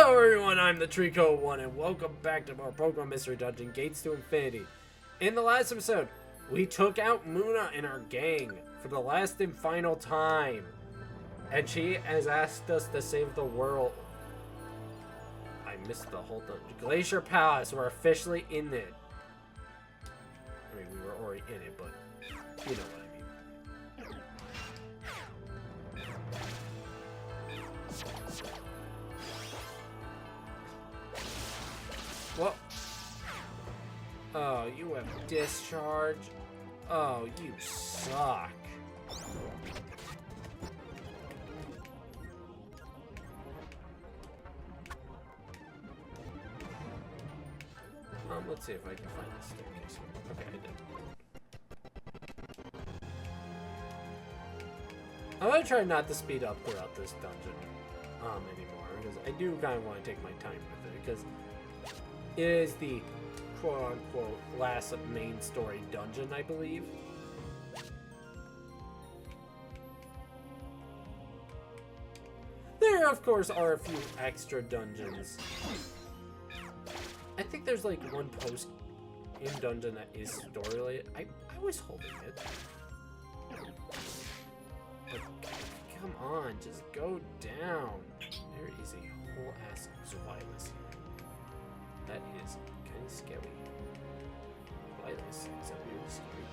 Hello everyone, I'm the Trico One, and welcome back to more Pokemon Mystery Dungeon, Gates to Infinity. In the last episode, we took out Muna and our gang for the last and final time. And she has asked us to save the world. I missed the whole dungeon. Glacier Palace, we're officially in it. I mean, we were already in it, but you know what I mean. What? Oh, you have discharge? Oh, you suck. Let's see if I can find this staircase here. Okay, I did. I'm gonna try not to speed up throughout this dungeon anymore, because I do kind of want to take my time with it, because it is the quote-unquote last main story dungeon, I believe. There, of course, are a few extra dungeons. I think there's like one post in dungeon that is story related. I was holding it. But come on, just go down. There is a whole ass Zwilus here. That is kind of scary. Zwilus is a really scary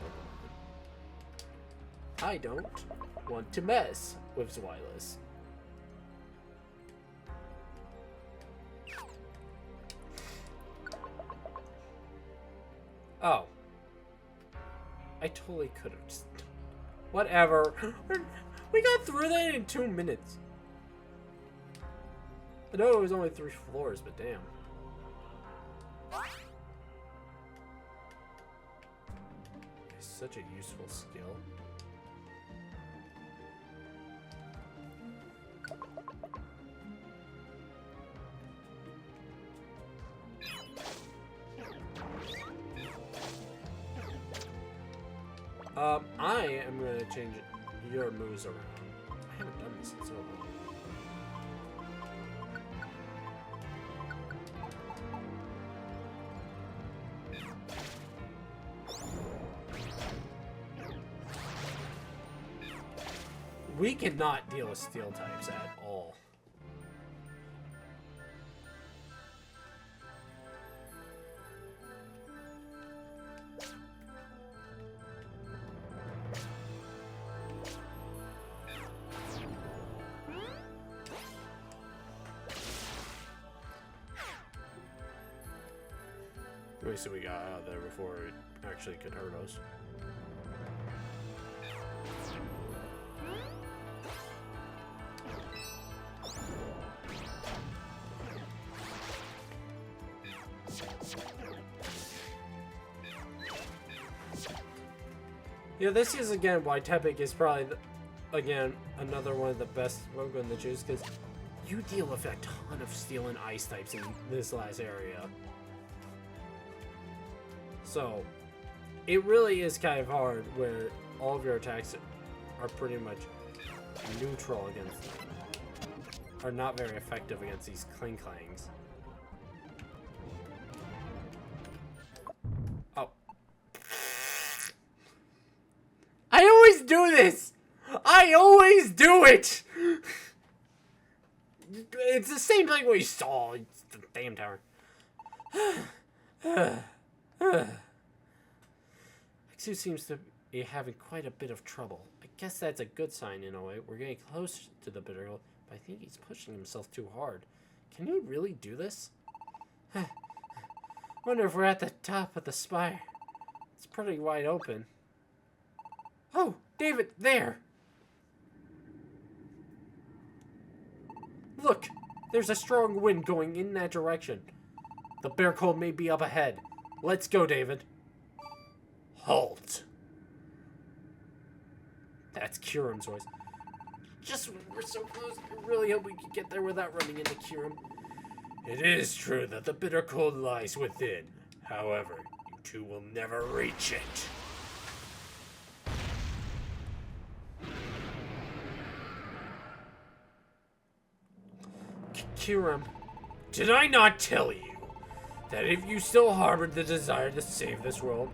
Pokemon. I don't want to mess with Zwilus. Oh. I totally could have just... Whatever. We got through that in 2 minutes. I know it was only 3 floors, but damn. It's such a useful skill. I am going to change your moves around. I haven't done this in so long. We cannot deal with steel types at all. Let me see what we got out there before it actually could hurt us. Yeah, this is again why Tepic is probably, again, another one of the best Pokemon to choose, because you deal with a ton of steel and ice types in this last area. So, it really is kind of hard where all of your attacks are pretty much neutral against, are not very effective against these Kling-Clangs. Oh. I always do this! I always do it! It's the same thing we saw. It's the damn tower. Exu seems to be having quite a bit of trouble. I guess that's a good sign in a way. We're getting close to the bitter goal, but I think he's pushing himself too hard. Can he really do this? Wonder if we're at the top of the spire. It's pretty wide open. Oh, David, there! Look! There's a strong wind going in that direction. The bear cold may be up ahead. Let's go, David. Halt. That's Kyurem's voice. Just when we're so close, I really hope we can get there without running into Kyurem. It is true that the bitter cold lies within. However, you two will never reach it. Kyurem, Did I not tell you that if you still harbored the desire to save this world,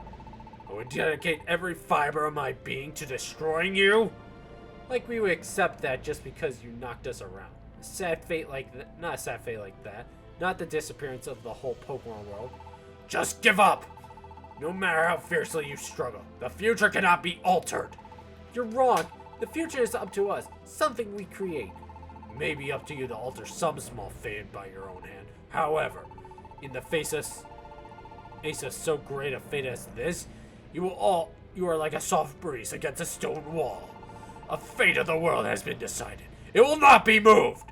I would dedicate every fiber of my being to destroying you? Like we would accept that just because you knocked us around. A sad fate like that. Not a sad fate like that. Not the disappearance of the whole Pokemon world. Just give up! No matter how fiercely you struggle, the future cannot be altered. You're wrong. The future is up to us. Something we create. It may be up to you to alter some small fate by your own hand. However, in the face of so great a fate as this, you are like a soft breeze against a stone wall. A fate of the world has been decided. It will not be moved.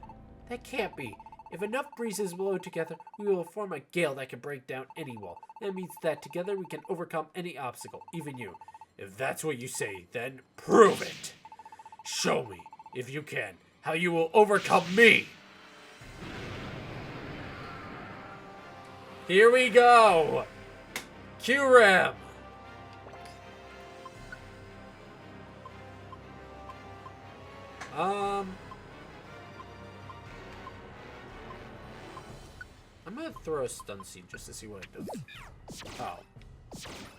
That can't be. If enough breezes blow together, we will form a gale that can break down any wall. That means that together we can overcome any obstacle, even you. If that's what you say, then prove it. Show me, if you can, how you will overcome me. Here we go. Kyurem. I'm gonna throw a stun seed just to see what it does. Oh.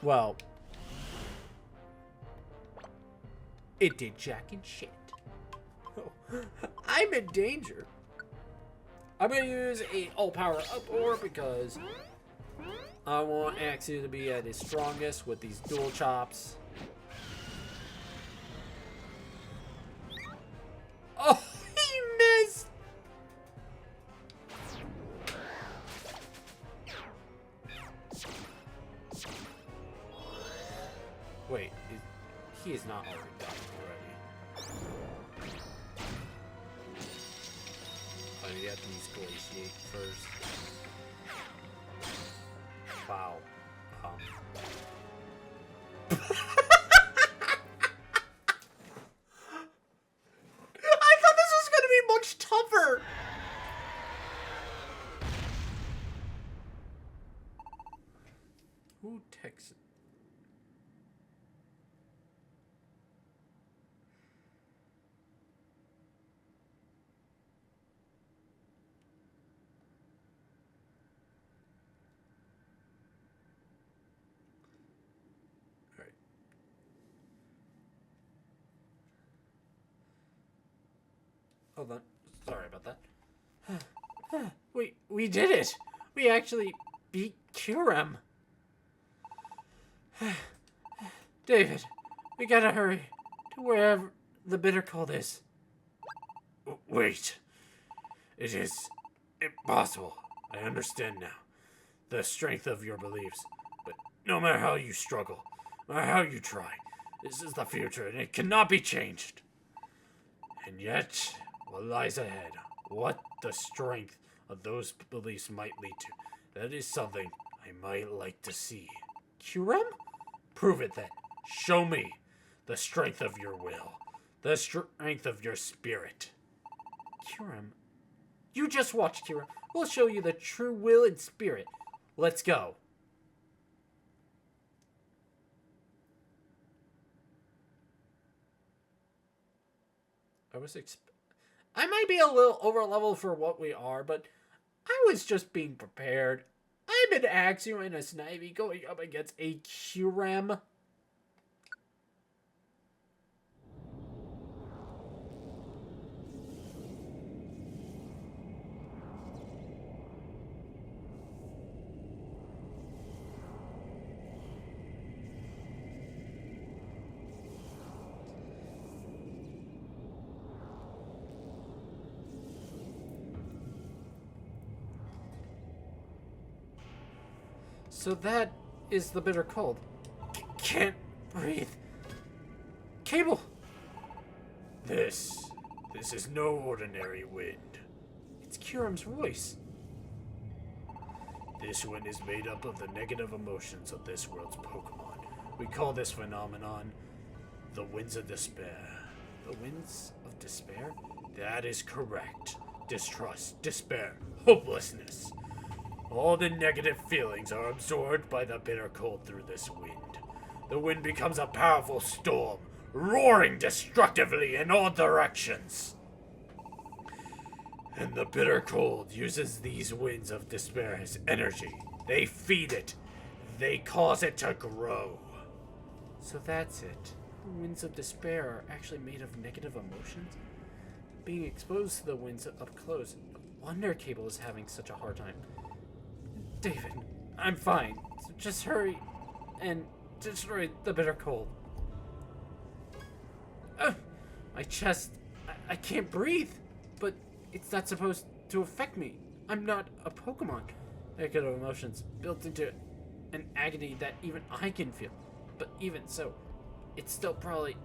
Well. It did jack and shit. Oh. I'm in danger. I'm gonna use a all power up ore because I want Axie to be at his strongest with these dual chops. Oh, he missed! Wait, he is not already done already. Oh, you have to use Glaciate first. Wow. Tougher. Who texted? All right. Hold on. Sorry about that. We did it! We actually beat Kyurem. David, we gotta hurry to wherever the bitter cold is. Wait. It is impossible. I understand now. The strength of your beliefs. But no matter how you struggle, no matter how you try, this is the future and it cannot be changed. And yet, what lies ahead, what the strength of those beliefs might lead to, that is something I might like to see. Kyurem? Prove it then. Show me the strength of your will, the strength of your spirit. Kyurem? You just watch, Kyurem. We'll show you the true will and spirit. Let's go. I might be a little over level for what we are, but I was just being prepared. I'm an Axew and a Snivy going up against a Kyurem. So that is the bitter cold. Can't breathe. Cable! This is no ordinary wind. It's Kyurem's voice. This wind is made up of the negative emotions of this world's Pokemon. We call this phenomenon the Winds of Despair. The Winds of Despair? That is correct. Distrust, despair, hopelessness. All the negative feelings are absorbed by the bitter cold through this wind. The wind becomes a powerful storm, roaring destructively in all directions. And the bitter cold uses these winds of despair as energy. They feed it. They cause it to grow. So that's it. The winds of despair are actually made of negative emotions. Being exposed to the winds up close. No wonder Cable is having such a hard time. David, I'm fine. So just hurry and destroy the bitter cold. My chest. I can't breathe. But it's not supposed to affect me. I'm not a Pokemon. Negative emotions built into an agony that even I can feel. But even so, it's still probably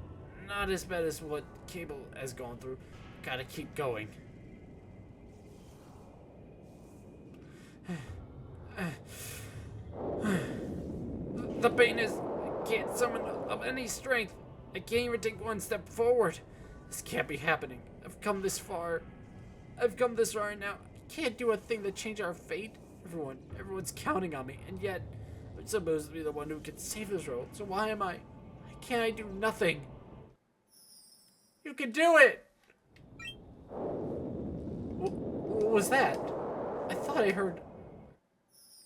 not as bad as what Cable has gone through. Gotta keep going. The pain is... I can't summon up any strength. I can't even take one step forward. This can't be happening. I've come this far. I've come this far now. I can't do a thing to change our fate. Everyone's counting on me, and yet I'm supposed to be the one who can save this world. So why am I? Why can't I do nothing? You can do it! What was that? I thought I heard...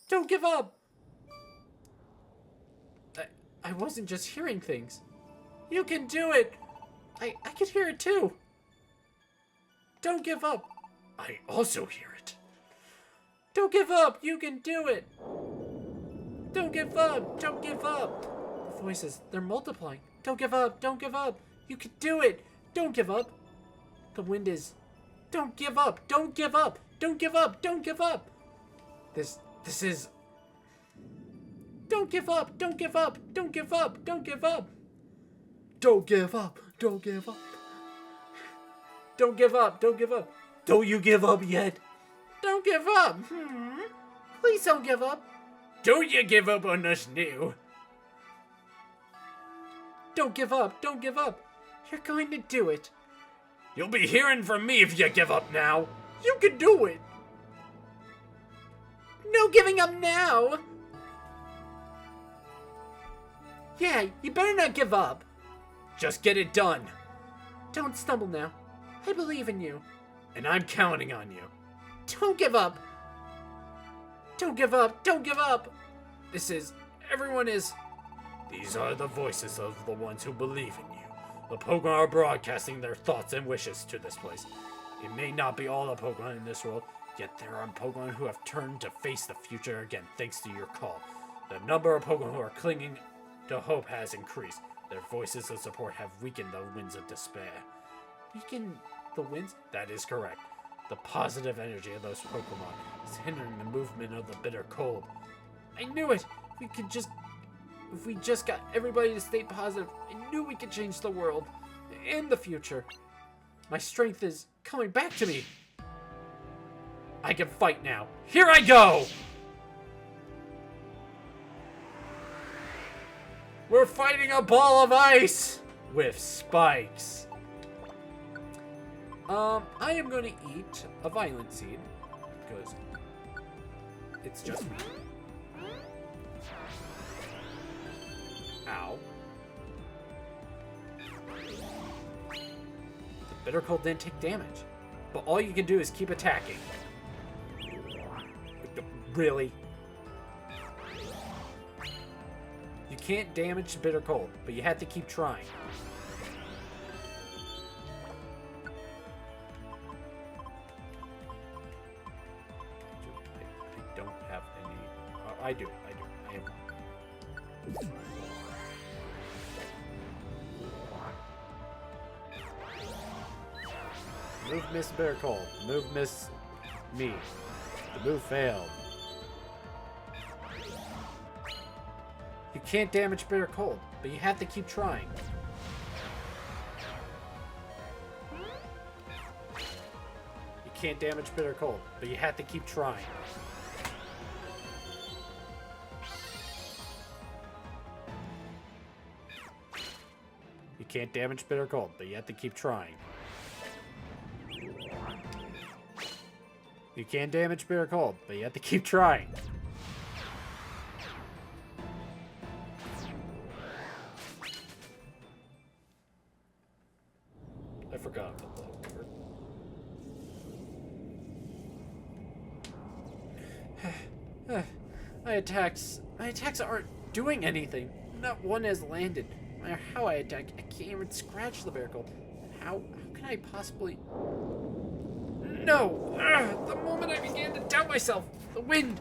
Don't give up! I wasn't just hearing things. You can do it! I could hear it too. Don't give up. I also hear it. Don't give up. You can do it. Don't give up. Don't give up. The voices, they're multiplying. Don't give up. Don't give up. You can do it. Don't give up. The wind is... Don't give up. Don't give up. Don't give up. Don't give up. This is... Don't give up. Don't give up. Don't give up. Don't give up. Don't give up. Don't give up. Don't give up. Don't give up. Don't you give up yet? Don't give up. Please don't give up. Don't you give up on us new. Don't give up. Don't give up. You're going to do it. You'll be hearing from me if you give up now. You can do it. No giving up now. Yeah, you better not give up. Just get it done. Don't stumble now. I believe in you. And I'm counting on you. Don't give up. Don't give up. Don't give up. Everyone is... These are the voices of the ones who believe in you. The Pokemon are broadcasting their thoughts and wishes to this place. It may not be all the Pokemon in this world, yet there are Pokemon who have turned to face the future again thanks to your call. The number of Pokemon who are clinging to hope has increased. Their voices of support have weakened the winds of despair. Weaken the winds? That is correct. The positive energy of those Pokemon is hindering the movement of the bitter cold. I knew it! If we just got everybody to stay positive, I knew we could change the world. And the future. My strength is coming back to me. I can fight now. Here I go! We're fighting a ball of ice with spikes. I am going to eat a violent seed because it's just me. Ow. The bitter cold didn't take damage, but all you can do is keep attacking. Really? You can't damage bitter cold, but you have to keep trying. I don't have any... I do. I have... Move Miss Bitter Cold. Move Miss Me. The move failed. You can't damage bitter cold, but you have to keep trying. You can't damage bitter cold, but you have to keep trying. You can't damage bitter cold, but you have to keep trying. You can't damage bitter cold, but you have to keep trying. I forgot about that. My attacks aren't doing anything. Not one has landed. No matter how I attack, I can't even scratch the vehicle. How can I possibly... No! The moment I began to doubt myself, the wind...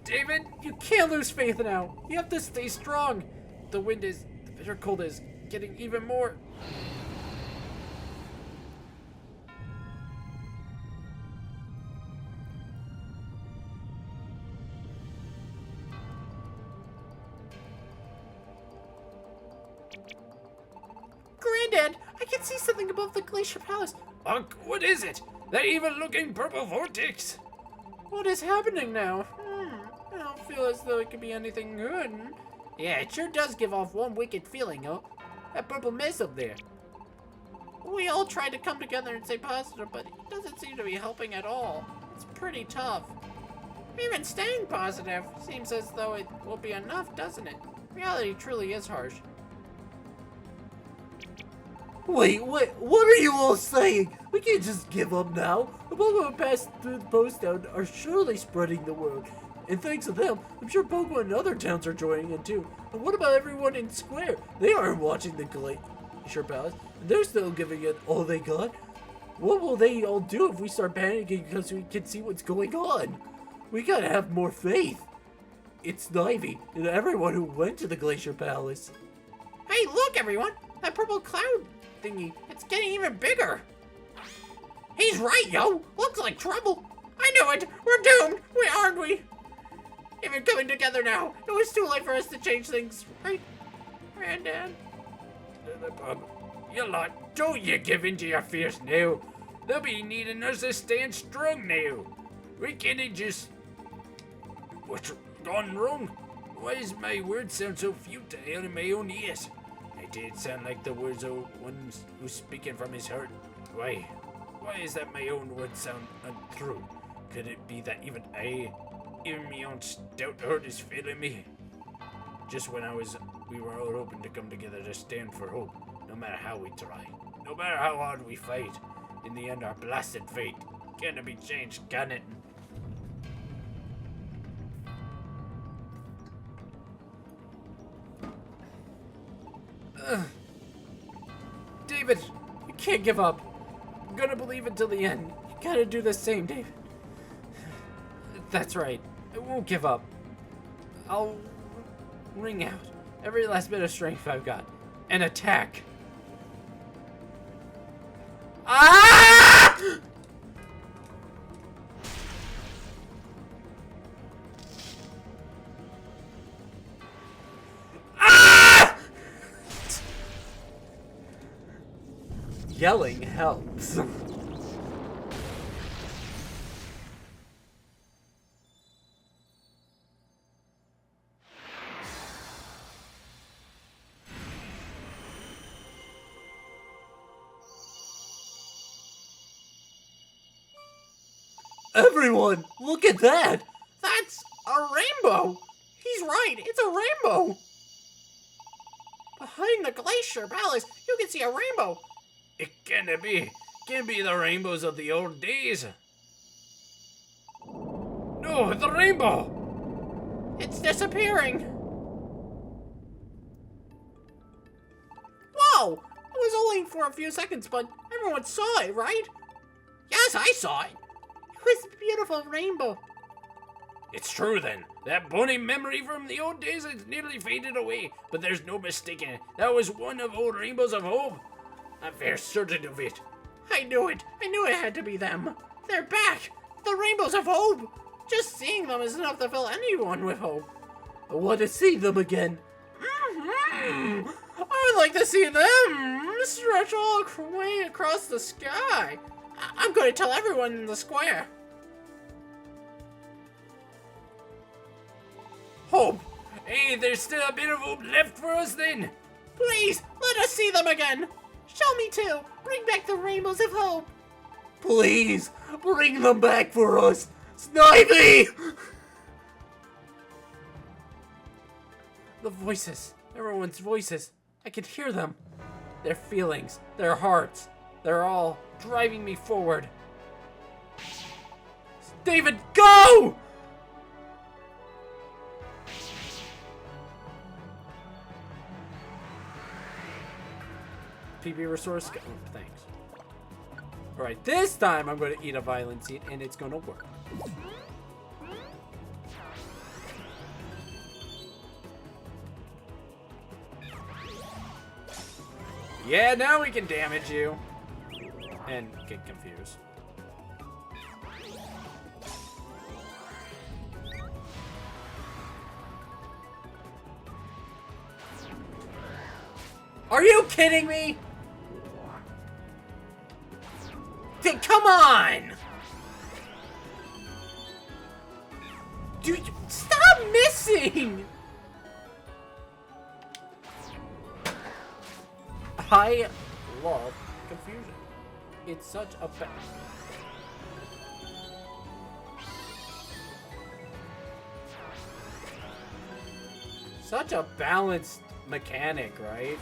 David, you can't lose faith now. You have to stay strong. The bitter cold is getting even more... Granddad, I can see something above the Glacier Palace. Unc, what is it? That evil-looking purple vortex? What is happening now? I don't feel as though it could be anything good. Yeah, it sure does give off one wicked feeling, huh? That purple mist up there. We all tried to come together and stay positive, but it doesn't seem to be helping at all. It's pretty tough. Even staying positive seems as though it will be enough, doesn't it? Reality truly is harsh. Wait, what are you all saying? We can't just give up now. The Pokemon passed through the post town are surely spreading the word. And thanks to them, I'm sure Pokemon in other towns are joining in too. And what about everyone in Square? They aren't watching the Glacier Palace. And they're still giving it all they got. What will they all do if we start panicking because we can see what's going on? We gotta have more faith. It's Snivy and everyone who went to the Glacier Palace. Hey, look everyone! That purple cloud thingy, it's getting even bigger. He's right, yo! Looks like trouble. I knew it! We're doomed! Aren't we? Even coming together now, it was too late for us to change things, right, Granddad? You lot, don't you give in to your fears now. They'll be needing us to stand strong now. We can't just... What's gone wrong? Why does my words sound so futile in my own ears? They did sound like the words of one who's speaking from his heart. Why is that my own words sound untrue? Could it be that even my own stout heart is failing me? Just when we were all hoping to come together to stand for hope, no matter how we try, no matter how hard we fight, in the end our blasted fate can't be changed, can it? David, you can't give up. I'm gonna believe until the end. You gotta do the same, David. That's right. I won't give up. I'll wring out every last bit of strength I've got and attack. Ah! Ah! Yelling helps. Everyone, look at that! That's a rainbow! He's right, it's a rainbow! Behind the Glacier Palace, you can see a rainbow! It can't be the rainbows of the old days. No, the rainbow! It's disappearing! Whoa! It was only for a few seconds, but everyone saw it, right? Yes, I saw it! It was a beautiful rainbow. It's true then. That bunny memory from the old days has nearly faded away, but there's no mistaking it. That was one of old rainbows of hope. I'm very certain of it. I knew it. I knew it had to be them. They're back. The rainbows of hope. Just seeing them is enough to fill anyone with hope. I want to see them again. I would like to see them stretch all the way across the sky. I'm going to tell everyone in the square. Hope? Hey, there's still a bit of hope left for us then. Please, let us see them again. Show me too. Bring back the rainbows of hope. Please, bring them back for us. Snivy! The voices. Everyone's voices. I can hear them. Their feelings. Their hearts. They're all driving me forward. David, go! PB resource. Oh, thanks. Alright, this time I'm going to eat a violent seed and it's going to work. Yeah, now we can damage you. And get confused. Are you kidding me? Come on! Dude, stop missing! I love confusion. It's such a such a balanced mechanic, right?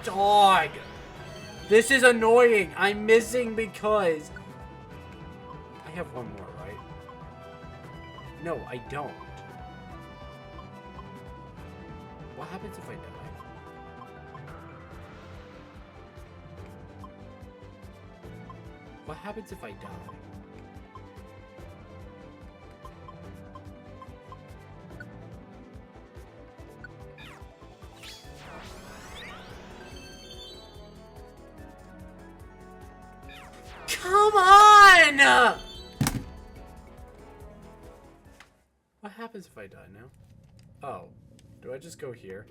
Dog! This is annoying. I'm missing because I have one more, right? No, I don't. What happens if I die? What happens if I die? Come on! What happens if I die now? Oh. Do I just go here?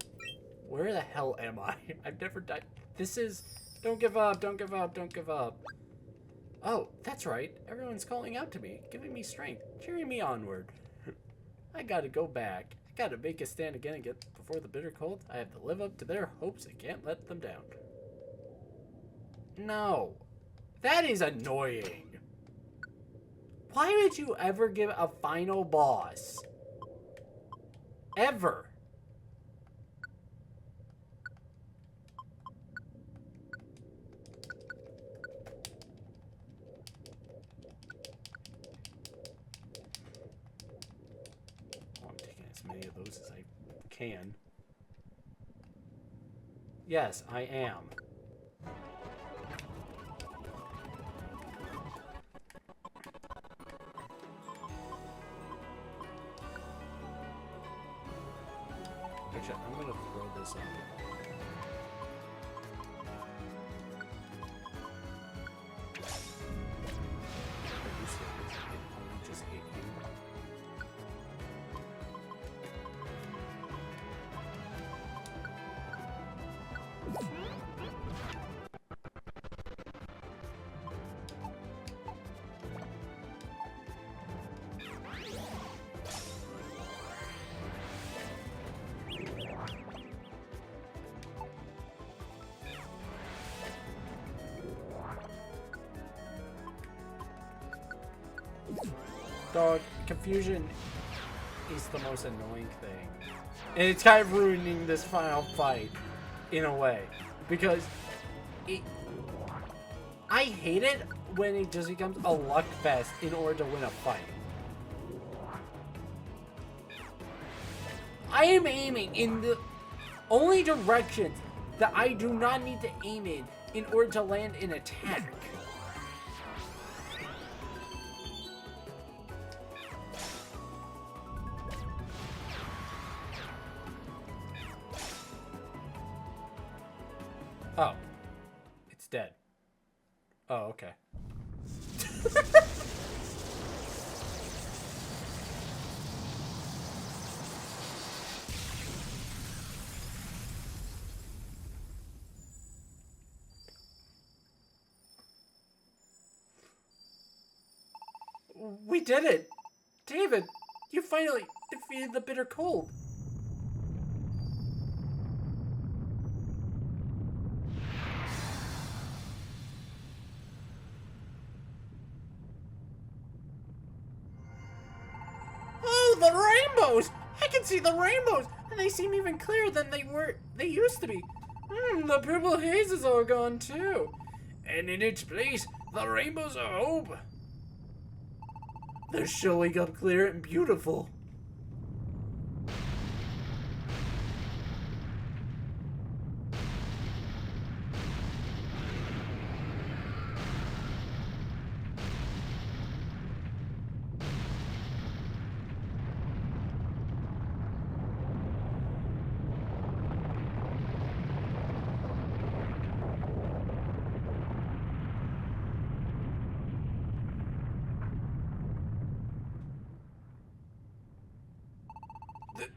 Where the hell am I? I've never died. This is... Don't give up, don't give up, don't give up. Oh, that's right. Everyone's calling out to me, giving me strength, cheering me onward. I gotta go back. I gotta make a stand again and get before the bitter cold. I have to live up to their hopes and can't let them down. No. That is annoying. Why would you ever give a final boss? Ever. I'm taking as many of those as I can. Yes, I am. Actually, I'm gonna throw this up. I just hate you. Dog, confusion is the most annoying thing. And it's kind of ruining this final fight, in a way. Because I hate it when it just becomes a luck fest in order to win a fight. I am aiming in the only directions that I do not need to aim in order to land an attack. Oh. It's dead. Oh, okay. We did it! David, you finally defeated the bitter cold. The rainbows! I can see the rainbows! And they seem even clearer than they used to be. The purple haze is all gone too. And in its place, the rainbows of hope. They're showing up clear and beautiful.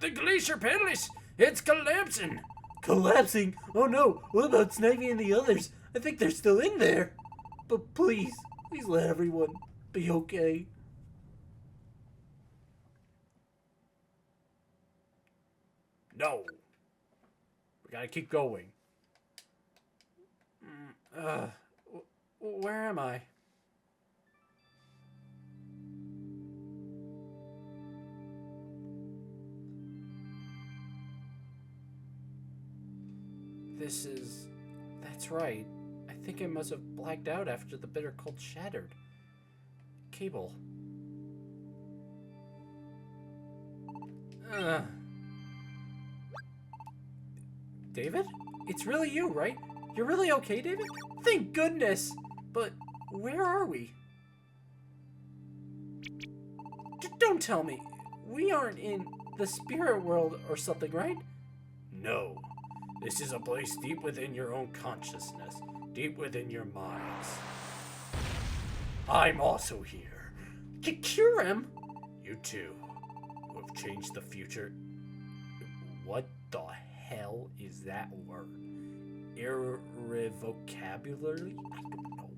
The Glacier Palace, it's collapsing. Collapsing? Oh no, what about Snivy and the others? I think they're still in there. But please let everyone be okay. No. We gotta keep going. Where am I? That's right. I think I must have blacked out after the bitter cold shattered. Cable. David? It's really you, right? You're really okay, David? Thank goodness! But where are we? Don't tell me. We aren't in the spirit world or something, right? No. This is a place deep within your own consciousness, deep within your minds. I'm also here. Kiram? You too, who have changed the future. What the hell is that word? Irrevocably? I don't know.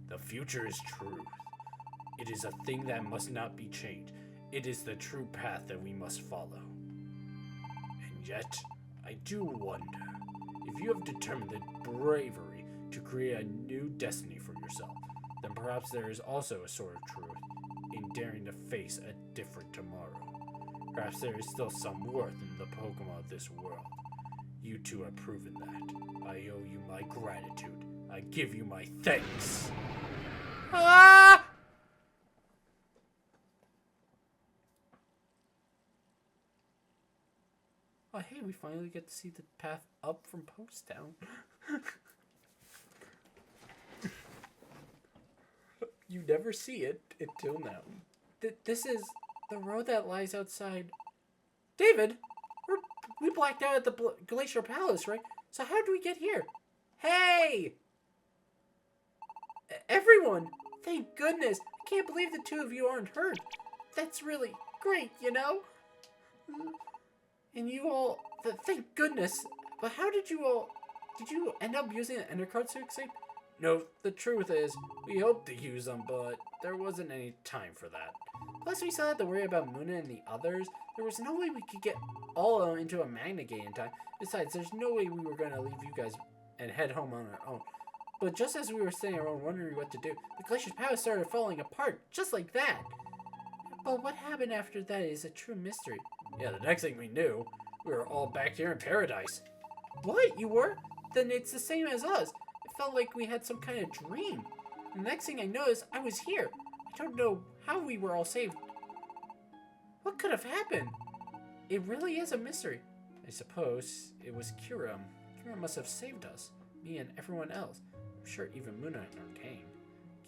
The future is truth. It is a thing that must not be changed. It is the true path that we must follow. And yet, I do wonder if you have determined the bravery to create a new destiny for yourself, then perhaps there is also a sort of truth in daring to face a different tomorrow. Perhaps there is still some worth in the Pokemon of this world. You two have proven that. I owe you my gratitude. I give you my thanks. Ah! Oh, hey, we finally get to see the path up from Post Town. You never see it until now. This is the road that lies outside. David, we blacked out at the Glacier Palace, right? So how did we get here? Hey! Everyone! Thank goodness! I can't believe the two of you aren't hurt. That's really great, you know? And you all, thank goodness. But how did you end up using an Endercard to escape? No, the truth is, we hoped to use them, but there wasn't any time for that. Plus, we still had to worry about Muna and the others. There was no way we could get all of them into a Magna Gate in time. Besides, there's no way we were going to leave you guys and head home on our own. But just as we were sitting around wondering what to do, the Glacier's power started falling apart, just like that. But what happened after that is a true mystery. Yeah, the next thing we knew, we were all back here in paradise. What? You were? Then it's the same as us. It felt like we had some kind of dream. The next thing I noticed, I was here. I don't know how we were all saved. What could have happened? It really is a mystery. I suppose it was Kiram. Kiram must have saved us. Me and everyone else. I'm sure even Muna and Arcane.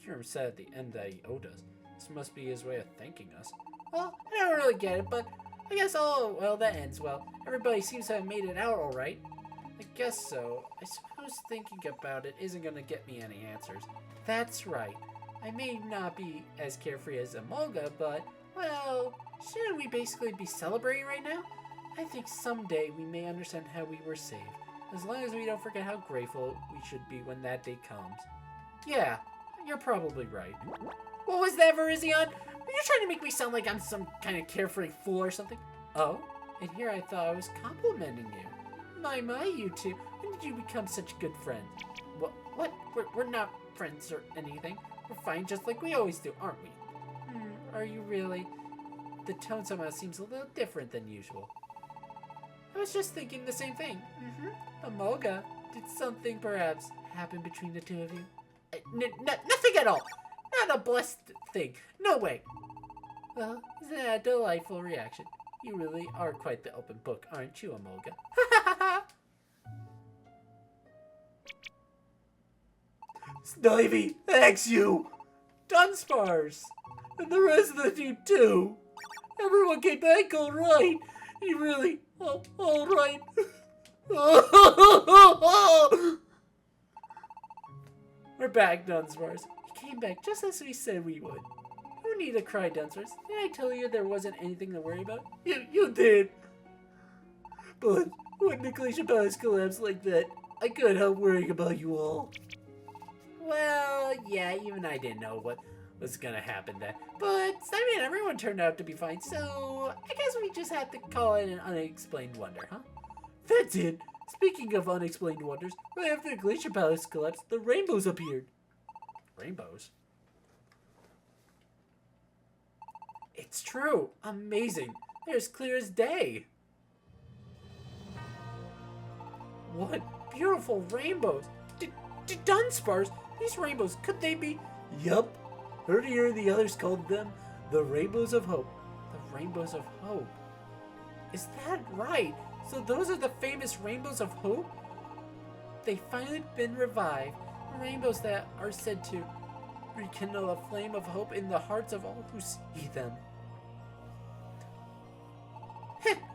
Kiram said at the end that he owed us. This must be his way of thanking us. Well, I don't really get it, but I guess that ends well. Everybody seems to have made it out all right. I guess so. I suppose thinking about it isn't going to get me any answers. That's right. I may not be as carefree as Amolga, but, well, shouldn't we basically be celebrating right now? I think someday we may understand how we were saved, as long as we don't forget how grateful we should be when that day comes. Yeah, you're probably right. What was that, Verizion? Are you trying to make me sound like I'm some kind of carefree fool or something? Oh, and here I thought I was complimenting you. My, you two. When did you become such good friends? What? We're not friends or anything. We're fine just like we always do, aren't we? Are you really? The tone somehow seems a little different than usual. I was just thinking the same thing. Amolga, Did something perhaps happen between the two of you? Nothing at all. Not a blessed thing. No way. Well, isn't that a delightful reaction? You really are quite the open book, aren't you, Amolga? Snivy, thanks you! Dunsparce! And the rest of the team, too! Everyone came back all right! You really, all right? We're back, Dunsparce. We came back just as we said we would. No need to cry, Dunsparce. Did I tell you there wasn't anything to worry about? You did! But when the Glacier Palace collapsed like that, I couldn't help worrying about you all. Well, yeah, even I didn't know what was gonna happen then. But, I mean, everyone turned out to be fine, so I guess we just had to call it an unexplained wonder, huh? That's it! Speaking of unexplained wonders, right after the Glacier Palace collapsed, the rainbows appeared. Rainbows? It's true! Amazing! They're as clear as day! What beautiful rainbows! Dunsparce, these rainbows, could they be? Yup. Heard here the others called them the Rainbows of Hope. The Rainbows of Hope. Is that right? So those are the famous Rainbows of Hope? They've finally been revived. Rainbows that are said to rekindle a flame of hope in the hearts of all who see them.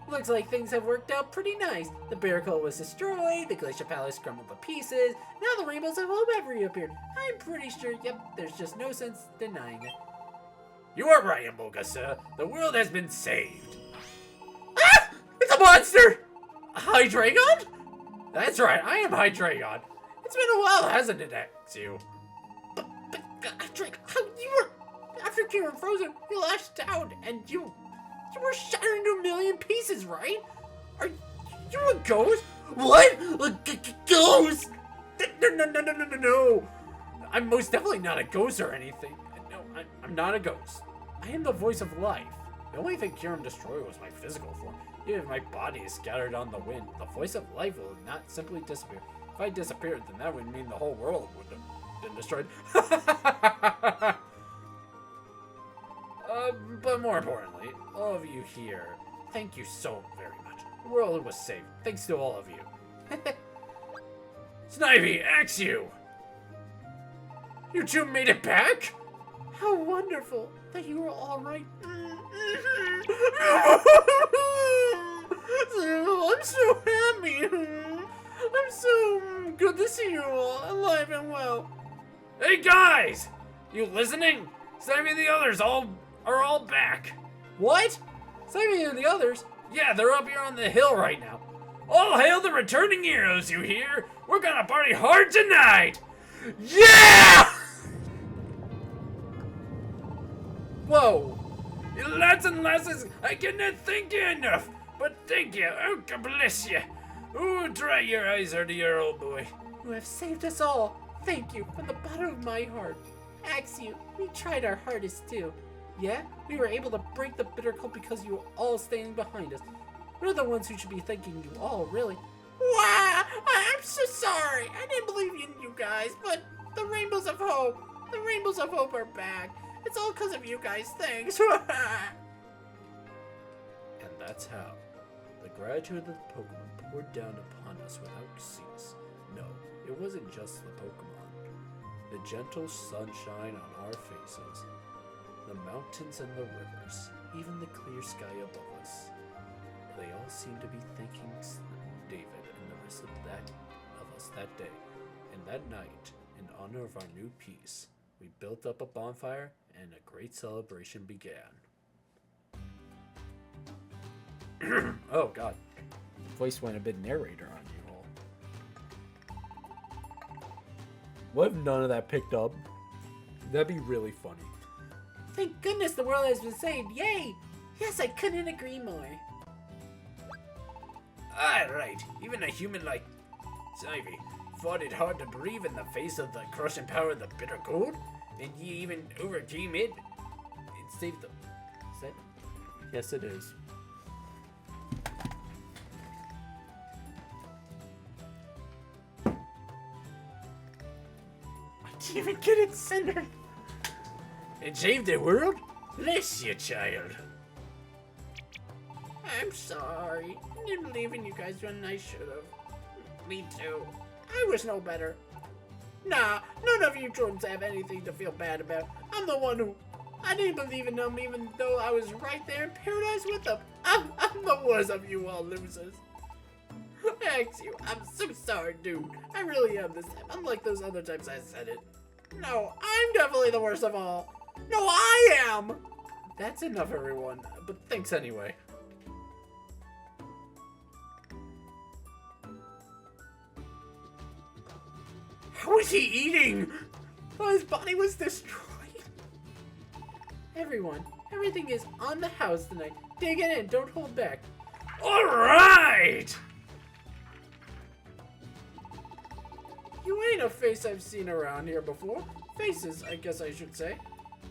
Looks like things have worked out pretty nice. The Barracle was destroyed, the Glacier Palace crumbled to pieces, now the Rainbows of Hope have reappeared. I'm pretty sure, yep, there's just no sense denying it. You are right, Amolga, sir. The world has been saved. Ah! It's a monster! Hydreigon? That's right, I am Hydreigon. It's been a while, hasn't it, Axew? But Hydreigon, how you were... After you were frozen, you lashed out, and you were shattered into a million pieces, right? Are you a ghost? What? A ghost? No. I'm most definitely not a ghost or anything. No, I'm not a ghost. I am the voice of life. The only thing Kiram destroyed was my physical form. Even if my body is scattered on the wind, the voice of life will not simply disappear. If I disappeared, then that would mean the whole world would have been destroyed. But more importantly, all of you here, thank you so very much. The world was saved, thanks to all of you. Snivy, Axew! You two made it back? How wonderful that you were all right. I'm so happy. I'm so good to see you all alive and well. Hey guys! You listening? Snivy and the others are all back. What? Snivy and the others? Yeah, they're up here on the hill right now. All hail the returning heroes, you hear? We're gonna party hard tonight! Yeah! Whoa. Lads and lasses, I cannot thank you enough. But thank you, oh God bless you. Ooh, dry your eyes, or your old boy. You have saved us all. Thank you from the bottom of my heart. Axew, we tried our hardest too. Yeah, we were able to break the bitter cold because you were all standing behind us. We're the ones who should be thanking you all, really. Wow, I'm so sorry. I didn't believe in you guys, but the Rainbows of Hope are back. It's all because of you guys, thanks. And that's how the gratitude of the Pokemon poured down upon us without cease. No, it wasn't just the Pokemon. The gentle sunshine on our faces, the mountains and the rivers, even the clear sky above us. They all seem to be thanking David and the rest of us that day. And that night, in honor of our new peace, we built up a bonfire and a great celebration began. Oh god. Voice went a bit narrator on you all. What if none of that picked up? That'd be really funny. Thank goodness the world has been saved. Yay! Yes, I couldn't agree more. Alright, even a human like Snivy fought it hard to breathe in the face of the crushing power of the bitter cold, and he even overcame it. It saved them. Is that? Yes, it is. to even get it centered. And save the world? Bless you, child. I'm sorry. I didn't believe in you guys when I should have. Me too. I was no better. Nah, none of you Jordans have anything to feel bad about. I'm the one who... I didn't believe in them even though I was right there in paradise with them. I'm the worst of you all losers. Thanks you. I'm so sorry, dude. I really am this time. Unlike those other times I said it. No, I'm definitely the worst of all. No, I am! That's enough, everyone. But thanks anyway. How was he eating? Oh, his body was destroyed. Everyone, everything is on the house tonight. Dig it in. Don't hold back. All right! You ain't a face I've seen around here before. Faces, I guess I should say.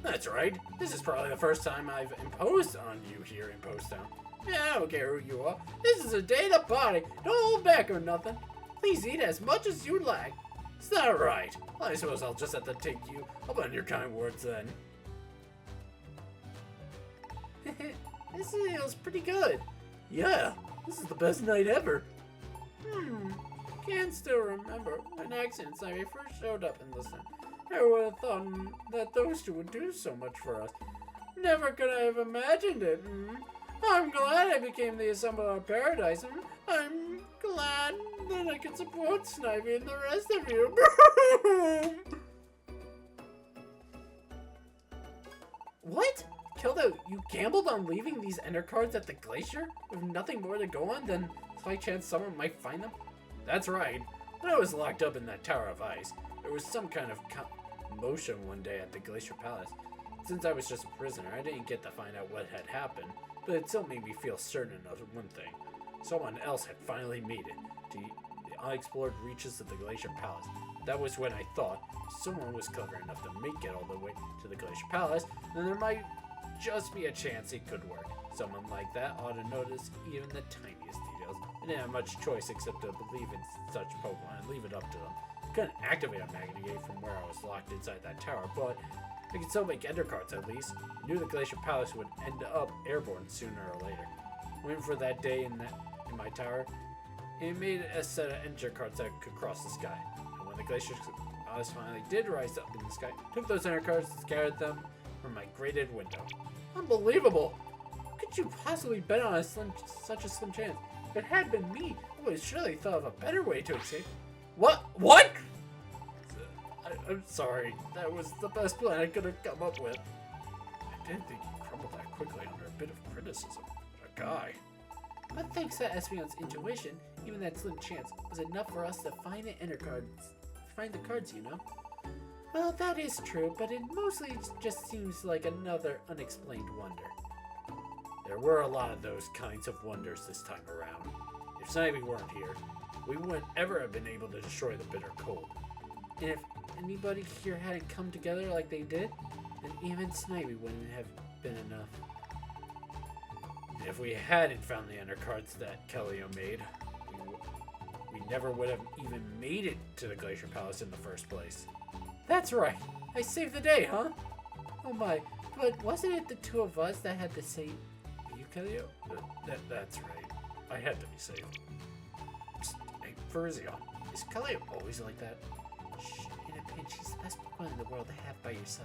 That's right. This is probably the first time I've imposed on you here in Post Town. Yeah, I don't care who you are. This is a day to party. Don't hold back or nothing. Please eat as much as you like. Is that right? Well, I suppose I'll just have to take you up on your kind words then. This feels pretty good. Yeah, this is the best night ever. Can still remember when Accident Snivy first showed up in this town. I would have thought that those two would do so much for us. Never could I have imagined it. I'm glad I became the Assembler of Paradise. I'm glad that I could support Snivy and the rest of you. What? Kildo, you gambled on leaving these ender cards at the glacier with nothing more to go on than slight chance someone might find them? That's right. When I was locked up in that tower of ice, there was some kind of commotion one day at the Glacier Palace. Since I was just a prisoner, I didn't get to find out what had happened, but it still made me feel certain of one thing. Someone else had finally made it to the unexplored reaches of the Glacier Palace. That was when I thought if someone was clever enough to make it all the way to the Glacier Palace, then there might just be a chance it could work. Someone like that ought to notice even the tiniest details. I didn't have much choice except to believe in such Pokemon and leave it up to them. I couldn't activate a Magnet Gate from where I was locked inside that tower, but I could still make Ender cards at least. I knew the Glacier Palace would end up airborne sooner or later. Waiting for that day in my tower, it made a set of Ender cards that could cross the sky. And when the Glacier Palace finally did rise up in the sky, I took those Ender cards and scattered them from my grated window. Unbelievable! How could you possibly bet on such a slim chance? If it had been me, I would have surely thought of a better way to escape. What? I'm sorry. That was the best plan I could have come up with. I didn't think you crumbled that quickly under a bit of criticism. A guy. But thanks to Espeon's intuition, even that slim chance was enough for us to find the ender cards. Find the cards, you know? Well, that is true, but it mostly just seems like another unexplained wonder. There were a lot of those kinds of wonders this time around. If Snivy weren't here, we wouldn't ever have been able to destroy the bitter cold. And if anybody here hadn't come together like they did, then even Snivy wouldn't have been enough. And if we hadn't found the ender cards that Kellio made, we never would have even made it to the Glacier Palace in the first place. That's right. I saved the day, huh? Oh my, but wasn't it the two of us that had to save you, Kellio? That's right. I had to be safe. Psst, hey, Furizion, is Kellio always like that? Shh, in a pinch, he's the best one in the world to have by your side.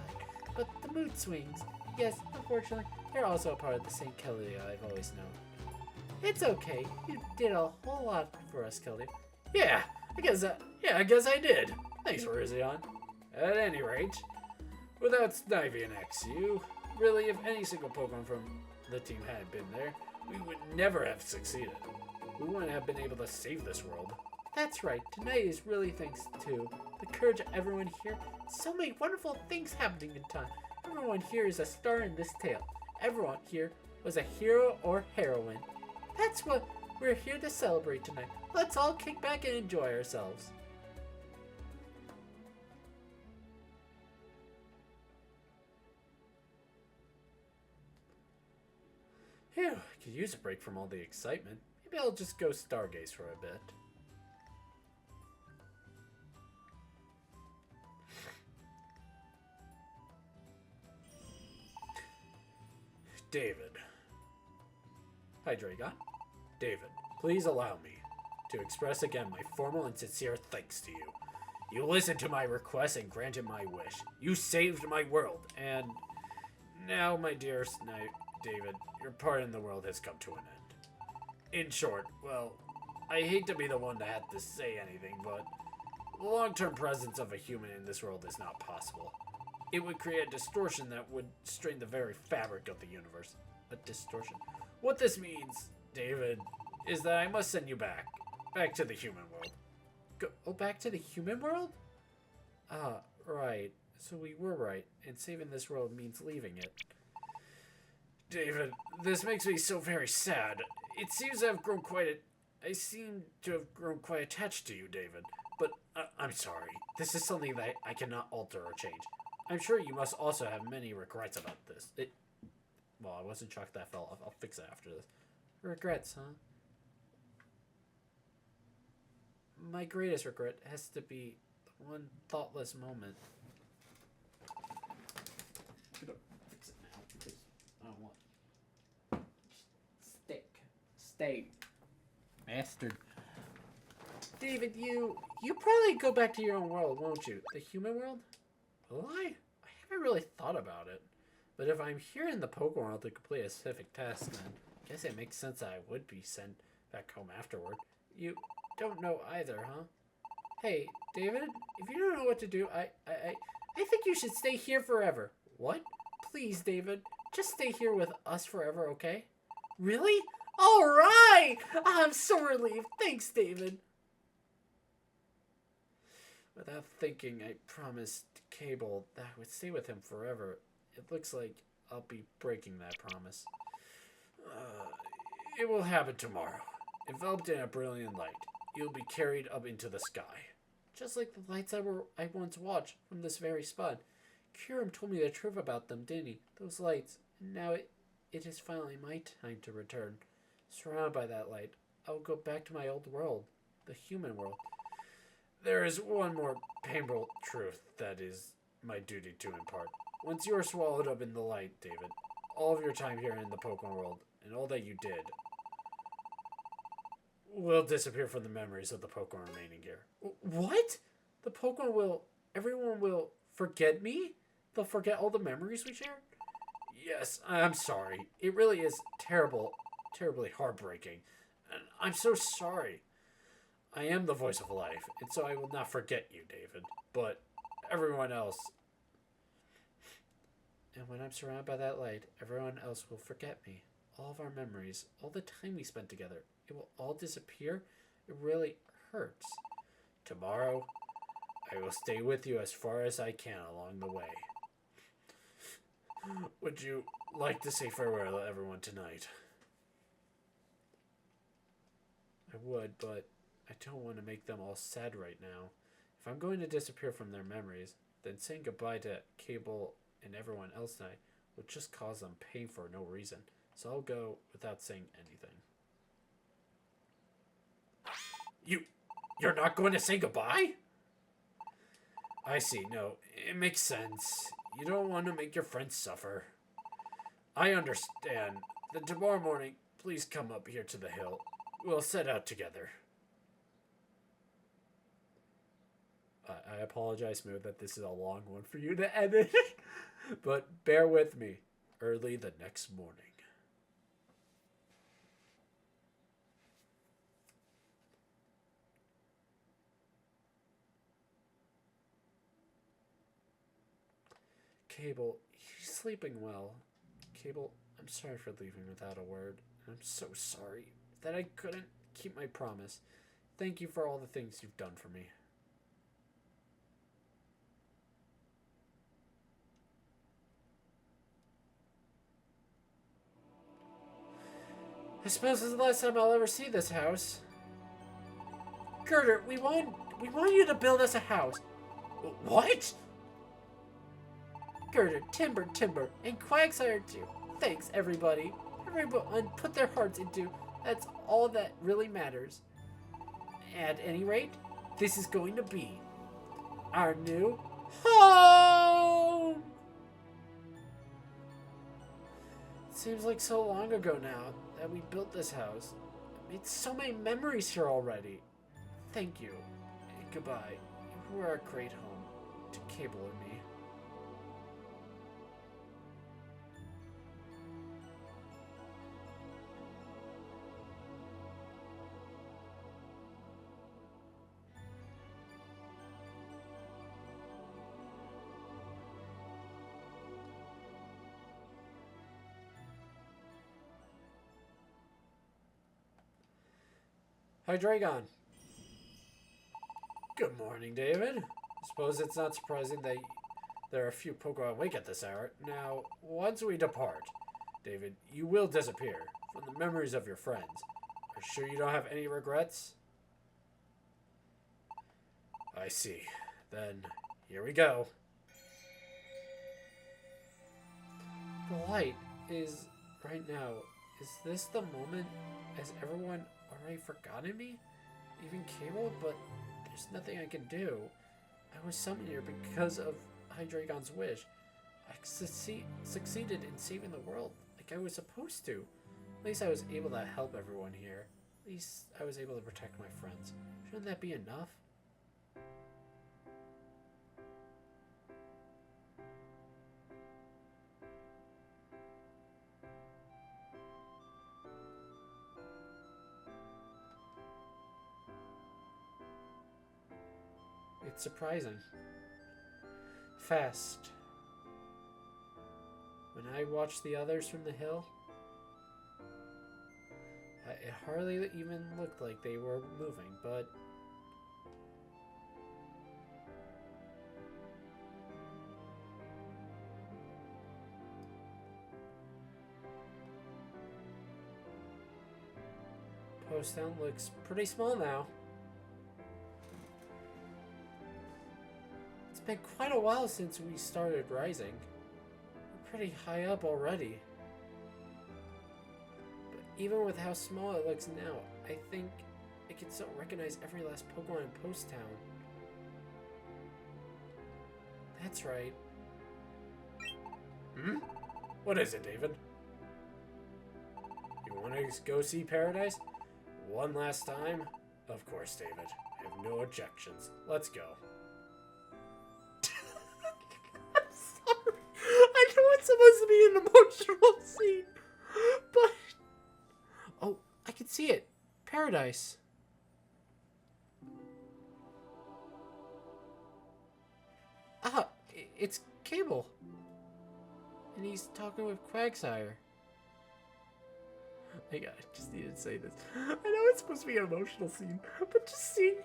But the mood swings. Yes, unfortunately, you're also a part of the same Kellio I've always known. It's okay. You did a whole lot for us, Kellio. Yeah, I guess I did. Thanks, Furizion. At any rate, without Snivy and Axew, really, if any single Pokemon from the team hadn't been there, we would never have succeeded. We wouldn't have been able to save this world. That's right. Tonight is really thanks to the courage of everyone here. So many wonderful things happening in time. Everyone here is a star in this tale. Everyone here was a hero or heroine. That's what we're here to celebrate tonight. Let's all kick back and enjoy ourselves. Phew, could use a break from all the excitement. Maybe I'll just go stargaze for a bit. David. Hi, Dragon. David, please allow me to express again my formal and sincere thanks to you. You listened to my request and granted my wish. You saved my world, and now, my dearest knight, David, your part in the world has come to an end. In short, well, I hate to be the one to have to say anything, but the long-term presence of a human in this world is not possible. It would create a distortion that would strain the very fabric of the universe. A distortion. What this means, David, is that I must send you back to the human world. Back to the human world? Ah, right. So we were right, and saving this world means leaving it. David, this makes me so very sad. It seems I seem to have grown quite attached to you, David. But I'm sorry. This is something that I cannot alter or change. I'm sure you must also have many regrets about this. Well, I wasn't shocked that fell off. I'll fix it after this. Regrets, huh? My greatest regret has to be the one thoughtless moment. I'm gonna fix it now because I don't want stay, bastard. David, you probably go back to your own world, won't you? The human world? Will I? I haven't really thought about it. But if I'm here in the Pokemon world to complete a specific task, then I guess it makes sense that I would be sent back home afterward. You don't know either, huh? Hey, David, if you don't know what to do, I think you should stay here forever. What? Please, David, just stay here with us forever, okay? Really? All right! I'm so relieved. Thanks, David. Without thinking, I promised Cable that I would stay with him forever. It looks like I'll be breaking that promise. It will happen tomorrow. Enveloped in a brilliant light, you'll be carried up into the sky. Just like the lights I once watched from this very spot. Kiram told me the truth about them, didn't he? Those lights. And now it is finally my time to return. Surrounded by that light, I'll go back to my old world, the human world. There is one more painful truth that is my duty to impart. Once you are swallowed up in the light, David, all of your time here in the Pokemon world, and all that you did, will disappear from the memories of the Pokemon remaining here. What? The Pokemon everyone will forget me? They'll forget all the memories we shared? Yes, I'm sorry. It really is terribly heartbreaking. And I'm so sorry. I am the voice of life, and so I will not forget you, David. But everyone else... And when I'm surrounded by that light, everyone else will forget me. All of our memories, all the time we spent together, it will all disappear. It really hurts. Tomorrow, I will stay with you as far as I can along the way. Would you like to say farewell to everyone tonight? I would, but I don't want to make them all sad right now. If I'm going to disappear from their memories, then saying goodbye to Cable and everyone else tonight will just cause them pain for no reason. So I'll go without saying anything. You're not going to say goodbye? I see. No, it makes sense. You don't want to make your friends suffer. I understand. Then tomorrow morning, please come up here to the hill. We'll set out together. I apologize, Smooth, that this is a long one for you to edit. But bear with me. Early the next morning. Cable, he's sleeping well. Cable, I'm sorry for leaving without a word. I'm so sorry that I couldn't keep my promise. Thank you for all the things you've done for me. I suppose this is the last time I'll ever see this house. Girder, we want you to build us a house. What? Girder, Timber, and Quagsire too. Thanks, everybody. Everyone put their hearts into. That's all that really matters. At any rate, this is going to be our new home. Seems like so long ago now that we built this house. I made so many memories here already. Thank you, and goodbye. You were a great home to Cable and me. Hi, Dragon. Good morning, David. Suppose it's not surprising that there are a few Pokemon awake at this hour. Now, once we depart, David, you will disappear from the memories of your friends. Are you sure you don't have any regrets? I see. Then, here we go. The light is right now. Is this the moment? Has everyone already forgotten me? Even Cable? But there's nothing I can do. I was summoned here because of Hydreigon's wish. I succeeded in saving the world like I was supposed to. At least I was able to help everyone here. At least I was able to protect my friends. Shouldn't that be enough? It's surprising. Fast. When I watched the others from the hill, it hardly even looked like they were moving, but Post Town looks pretty small now. It's been quite a while since we started rising. We're pretty high up already. But even with how small it looks now, I think I can still recognize every last Pokemon in Post Town. That's right. Hmm? What is it, David? You want to go see Paradise? One last time? Of course, David. I have no objections. Let's go. I'm sorry. I know it's supposed to be an emotional scene, but... Oh, I can see it. Paradise. Ah, it's Cable. And he's talking with Quagsire. I just needed to say this. I know it's supposed to be an emotional scene, but just seeing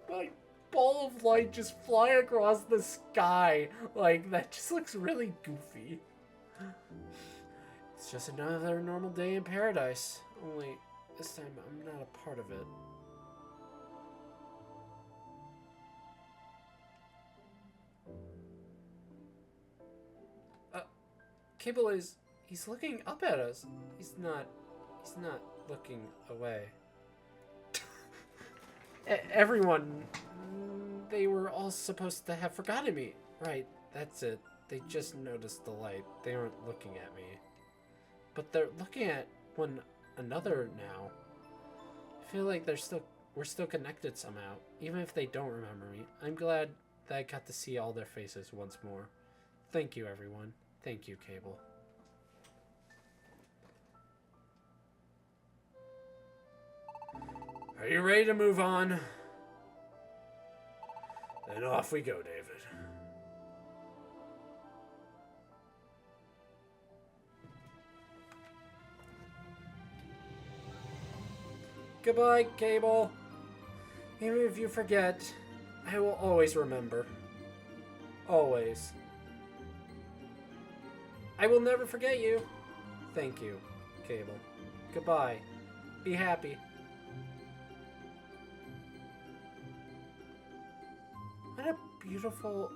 my ball of light just fly across the sky, like, that just looks really goofy. It's just another normal day in Paradise. Only, this time I'm not a part of it. Cable he's looking up at us. He's not looking away. Everyone, they were all supposed to have forgotten me. Right, that's it. They just noticed the light. They aren't looking at me. But they're looking at one another now. I feel like we're still connected somehow, even if they don't remember me. I'm glad that I got to see all their faces once more. Thank you, everyone. Thank you, Cable. Are you ready to move on? Then off we go, David. Goodbye, Cable. Even if you forget, I will always remember. Always. I will never forget you. Thank you, Cable. Goodbye. Be happy. What a beautiful,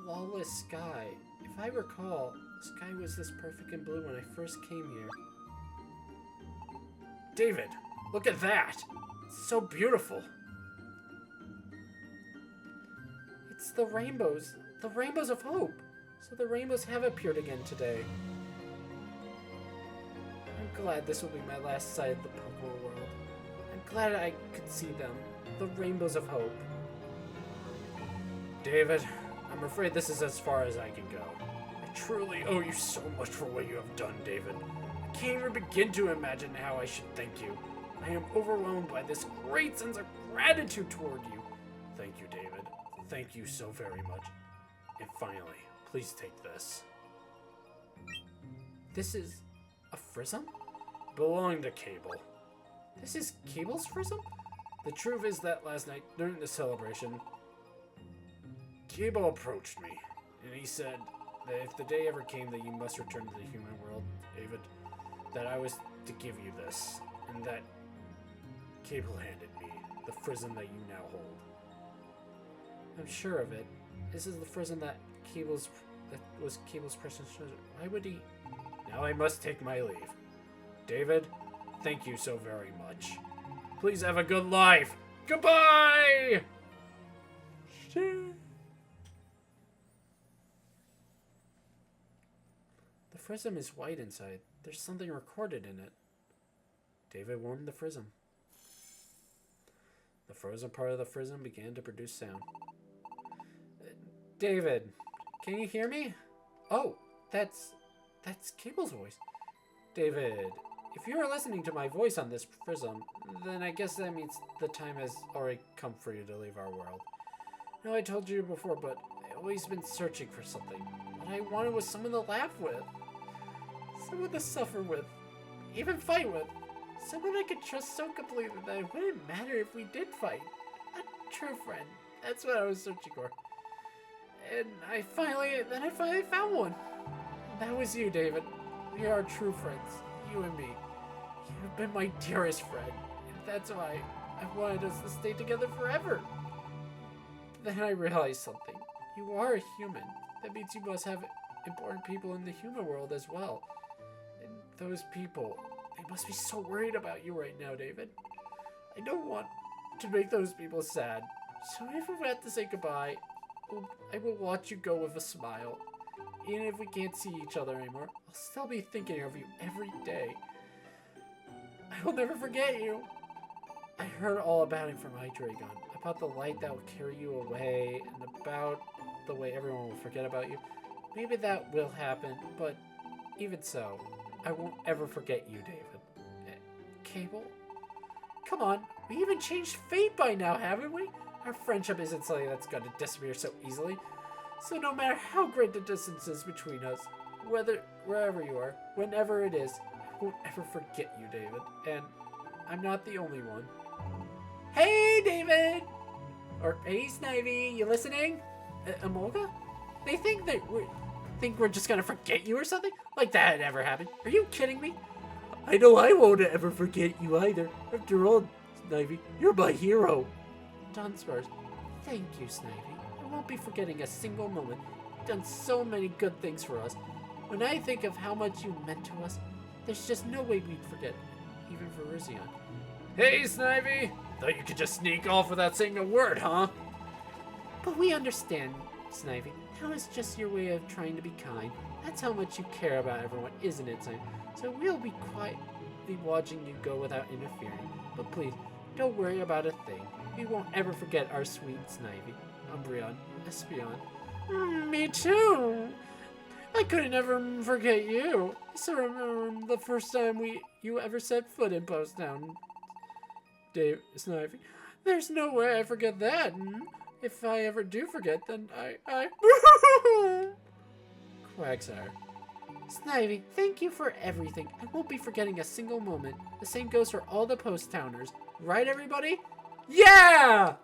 flawless sky. If I recall, the sky was this perfect and blue when I first came here. David, look at that. It's so beautiful. It's the rainbows of hope. So the rainbows have appeared again today. glad this will be my last sight of the Pokemon world. I'm glad I could see them, the rainbows of hope. David, I'm afraid this is as far as I can go. I truly owe you so much for what you have done, David. I can't even begin to imagine how I should thank you. I am overwhelmed by this great sense of gratitude toward you. Thank you, David. Thank you so very much. And finally, please take this. This is a Frizzum? Belonged to Cable. This is Cable's Frizzum? The truth is that last night, during the celebration, Cable approached me, and he said that if the day ever came that you must return to the human world, David, that I was to give you this, and that Cable handed me the Frizzum that you now hold. I'm sure of it. This is the Frizzum that was Cable's precious treasure. Why would he? Now I must take my leave. David, thank you so very much. Please have a good life. Goodbye! The Frizzum is white inside. There's something recorded in it. David warmed the Frizzum. The frozen part of the Frizzum began to produce sound. David, can you hear me? Oh, that's Cable's voice. David, if you are listening to my voice on this Frizzum, then I guess that means the time has already come for you to leave our world. I know I told you before, but I've always been searching for something. What I wanted was someone to laugh with. Someone to suffer with. Even fight with. Someone I could trust so completely that it wouldn't matter if we did fight. A true friend. That's what I was searching for. And I finally found one. That was you, David. We are true friends. You and me. You've been my dearest friend. And that's why I wanted us to stay together forever. Then I realized something. You are a human. That means you must have important people in the human world as well. And those people, they must be so worried about you right now, David. I don't want to make those people sad. So if we have to say goodbye, I will watch you go with a smile. Even if we can't see each other anymore, I'll still be thinking of you every day. I will never forget you. I heard all about it from Hydreigon. About the light that will carry you away, and about the way everyone will forget about you. Maybe that will happen, but even so, I won't ever forget you, David. Cable? Come on, we even changed fate by now, haven't we? Our friendship isn't something that's going to disappear so easily. So no matter how great the distance is between us, wherever you are, whenever it is, I won't ever forget you, David. And I'm not the only one. Hey, David! Or, hey, Snivy, you listening? Amolga? They think we're just gonna forget you or something? Like that had ever happened. Are you kidding me? I know I won't ever forget you either. After all, Snivy, you're my hero. Dunsparce, thank you, Snivy. I won't be forgetting a single moment. You've done so many good things for us. When I think of how much you meant to us, there's just no way we'd forget, even for Rizion. Hey, Snivy! Thought you could just sneak off without saying a word, huh? But we understand, Snivy. That was just your way of trying to be kind. That's how much you care about everyone, isn't it, Snivy? So we'll be quietly watching you go without interfering. But please, don't worry about a thing. We won't ever forget our sweet Snivy. Umbreon, Espeon. Me too! I couldn't ever forget you. I still remember the first time you ever set foot in Post Town. Dave Snivy. There's no way I forget that. If I ever do forget, then I Quagsire. Snivy, thank you for everything. I won't be forgetting a single moment. The same goes for all the Post Towners. Right, everybody? Yeah!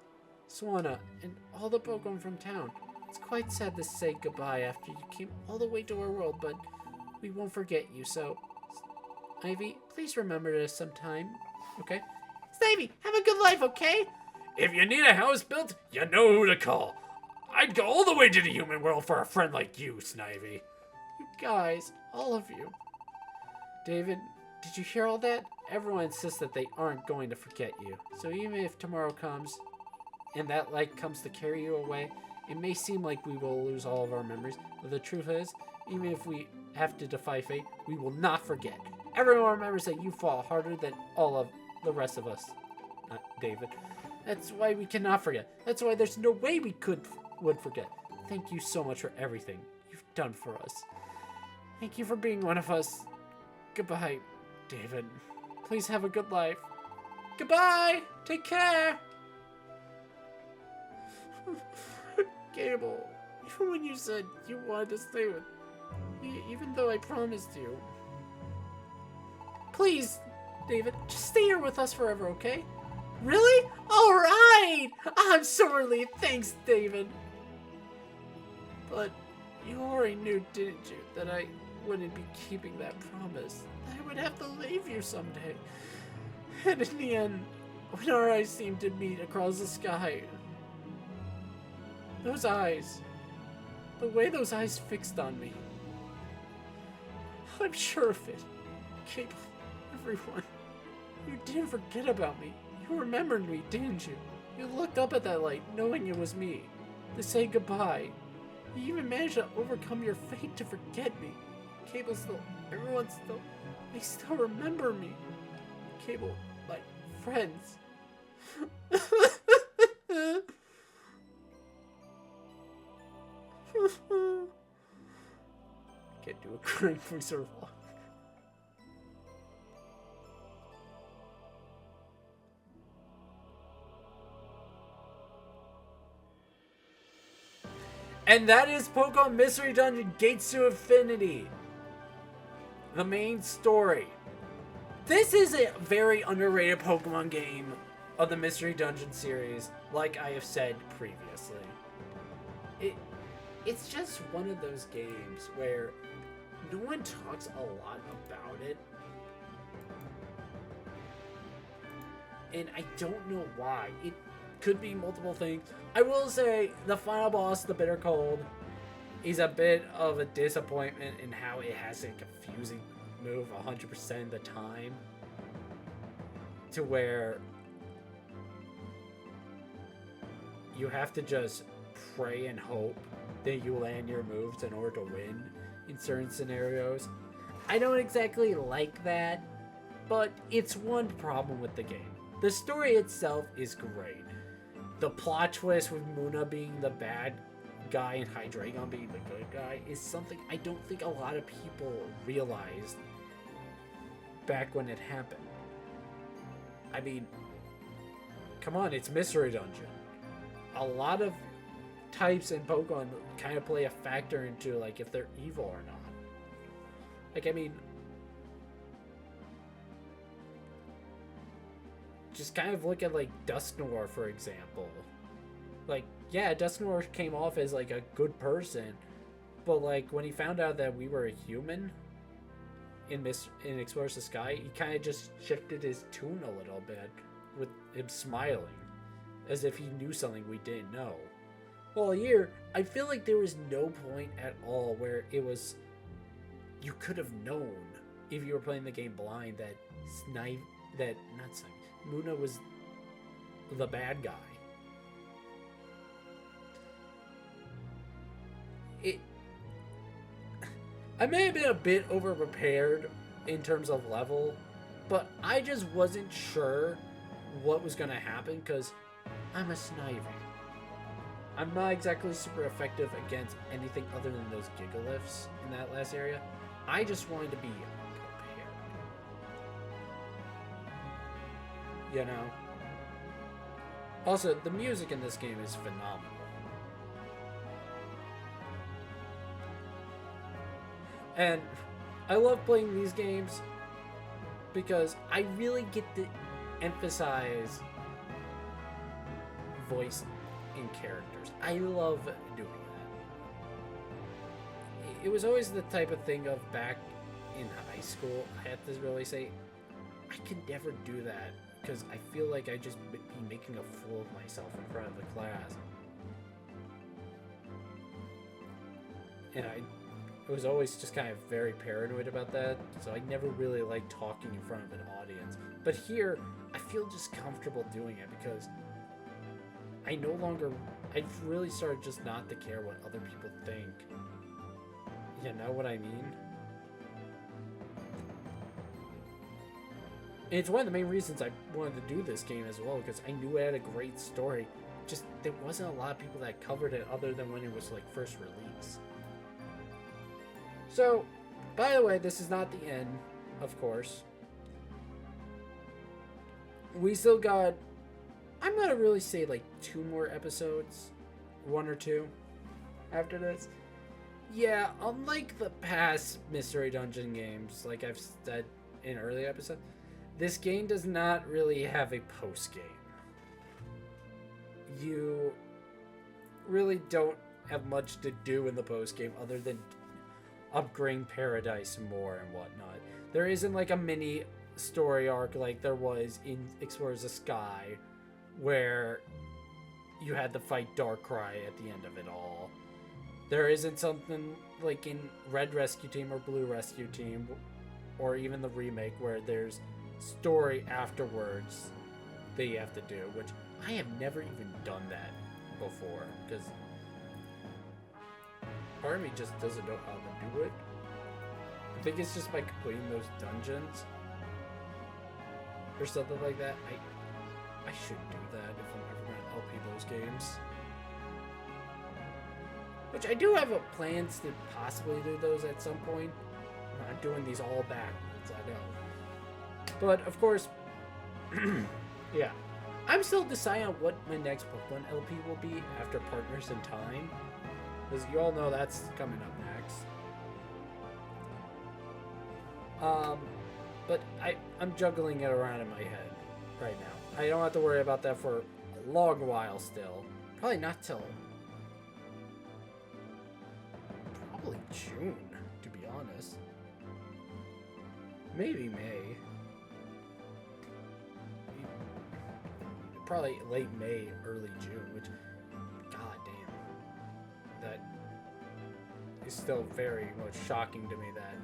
Swanna, and all the Pokemon from town. It's quite sad to say goodbye after you came all the way to our world, but we won't forget you, so... Ivy, please remember this sometime, okay? Snivy, have a good life, okay? If you need a house built, you know who to call. I'd go all the way to the human world for a friend like you, Snivy. You guys, all of you. David, did you hear all that? Everyone insists that they aren't going to forget you. So even if tomorrow comes, and that light comes to carry you away, it may seem like we will lose all of our memories, but the truth is, even if we have to defy fate, we will not forget. Everyone remembers that you fall harder than all of the rest of us, David. That's why we cannot forget. That's why there's no way we would forget. Thank you so much for everything you've done for us. Thank you for being one of us. Goodbye, David. Please have a good life. Goodbye. Take care. Gable, even when you said you wanted to stay with me, even though I promised you. Please, David, just stay here with us forever, okay? Really? Alright! I'm so relieved. Thanks, David. But you already knew, didn't you, that I wouldn't be keeping that promise. That I would have to leave you someday. And in the end, when our eyes seemed to meet across the sky, those eyes, the way those eyes fixed on me, I'm sure of it. Cable, everyone, you didn't forget about me. You remembered me, didn't you? You looked up at that light, knowing it was me, to say goodbye. You even managed to overcome your fate to forget me. Cable still, everyone still, they still remember me. Cable, my friends. Can't do a crying voice or vlog. And that is Pokemon Mystery Dungeon Gates to Infinity. The main story. This is a very underrated Pokemon game of the Mystery Dungeon series, like I have said previously. It's just one of those games where no one talks a lot about it. And I don't know why. It could be multiple things. I will say the final boss, the Bitter Cold, is a bit of a disappointment in how it has a confusing move 100% of the time. To where you have to just pray and hope that you land your moves in order to win in certain scenarios. I don't exactly like that, but it's one problem with the game. The story itself is great. The plot twist with Muna being the bad guy and Hydreigon being the good guy is something I don't think a lot of people realized back when it happened. I mean, come on, it's Mystery Dungeon. A lot of types in Pokemon kind of play a factor into like if they're evil or not. Like, I mean, just kind of look at like Dusknoir, for example. Like, yeah, Dusknoir came off as like a good person, but like when he found out that we were a human in Explorers the Sky, he kind of just shifted his tune a little bit with him smiling, as if he knew something we didn't know. Well, here, I feel like there was no point at all where it was, you could have known if you were playing the game blind that Muna was the bad guy. I may have been a bit over-prepared in terms of level, but I just wasn't sure what was going to happen because I'm a Snivy. I'm not exactly super effective against anything other than those Gigaliths in that last area. I just wanted to be prepared. You know? Also, the music in this game is phenomenal. And I love playing these games because I really get to emphasize voice in characters. I love doing that. It was always the type of thing of back in high school, I have to really say, I could never do that because I feel like I just be making a fool of myself in front of the class. And I was always just kind of very paranoid about that, so I never really liked talking in front of an audience. But here, I feel just comfortable doing it because I've really started just not to care what other people think. You know what I mean? It's one of the main reasons I wanted to do this game as well, because I knew it had a great story. Just, there wasn't a lot of people that covered it other than when it was, like, first released. So, by the way, this is not the end, of course. We still got, I'm gonna really say, like, 2 more episodes. 1 or 2 after this. Yeah, unlike the past Mystery Dungeon games, like I've said in earlier episodes, this game does not really have a post-game. You really don't have much to do in the post-game other than upgrading Paradise more and whatnot. There isn't like a mini story arc like there was in Explorers the Sky, where you had to fight Darkrai at the end of it all. There isn't something like in Red Rescue Team or Blue Rescue Team, or even the remake, where there's story afterwards that you have to do, which I have never even done that before, because part of me just doesn't know how to do it. I think it's just by completing those dungeons or something like that. I should do that if I'm ever going to LP those games. Which I do have plans to possibly do those at some point. I'm not doing these all backwards, I know. But, of course, yeah. I'm still deciding on what my next Pokemon LP will be after Partners in Time. Because you all know that's coming up next. But I'm juggling it around in my head right now. I don't have to worry about that for a long while still. Probably not till probably June, to be honest. Maybe May. Probably late May, early June, which, god damn, that is still very much shocking to me that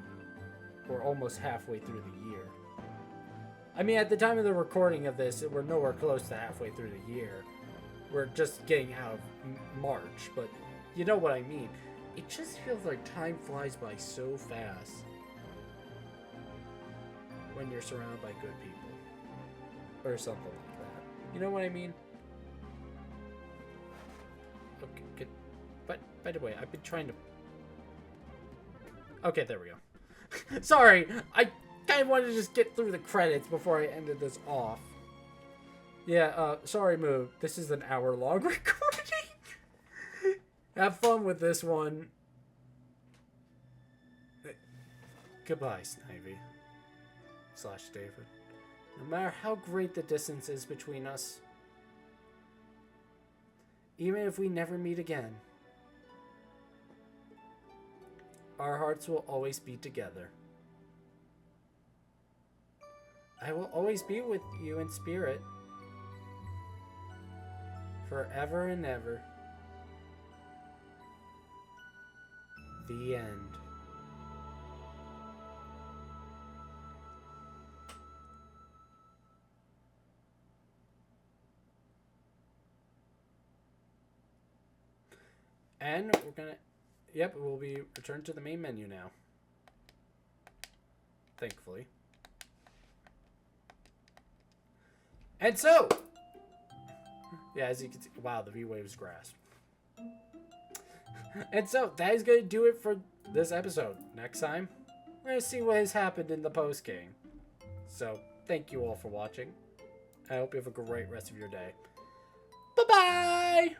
we're almost halfway through the year. I mean, at the time of the recording of this, we're nowhere close to halfway through the year. We're just getting out of March, but you know what I mean. It just feels like time flies by so fast when you're surrounded by good people. Or something like that. You know what I mean? Okay, good. But, by the way, I've been trying to... Okay, there we go. Sorry, I kind of wanted to just get through the credits before I ended this off. Yeah, sorry, Moo. This is an hour-long recording. Have fun with this one. Goodbye, Snivy. / David. No matter how great the distance is between us, even if we never meet again, our hearts will always be together. I will always be with you in spirit, forever and ever. The end. And we're gonna... Yep, we'll be returned to the main menu now. Thankfully. And so... Yeah, as you can see... Wow, the V-Waves grasped. And so, that is going to do it for this episode. Next time, we're going to see what has happened in the post-game. So, thank you all for watching. I hope you have a great rest of your day. Bye-bye!